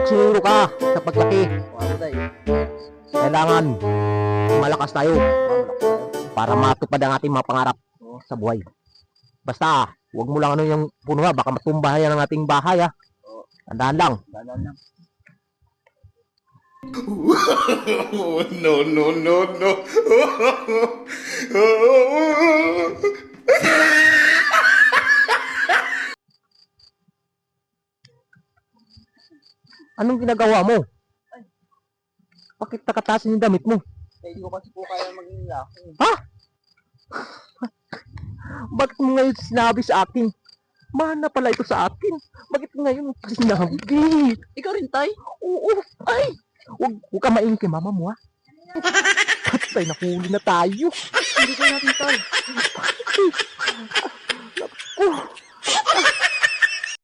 nagsinuro ka sa paglaki. Wow, tay. Kailangan malakas tayo Mamulak tayo. para matupad ang ating mga pangarap Oo. sa buhay. Basta, huwag mo lang ano yung puno ha, baka matumbahan yan ang ating bahay ha. Oo. Tandaan lang. Dalan lang. Oh, no, no, no, no. Anong ginagawa mo? Bakit nakatasin yung damit mo? Tay, di ko kasi po kaya maging laki. Ha? Bakit mo ngayon sinabi sa akin? Mahal na pala ito sa akin. Bakit ngayon sinabi? Ikaw rin, tay. Oo. Ay! Huwag ka maingin kay mama mo ha. Patay, nahuli na tayo. Hindi ko natin, tay.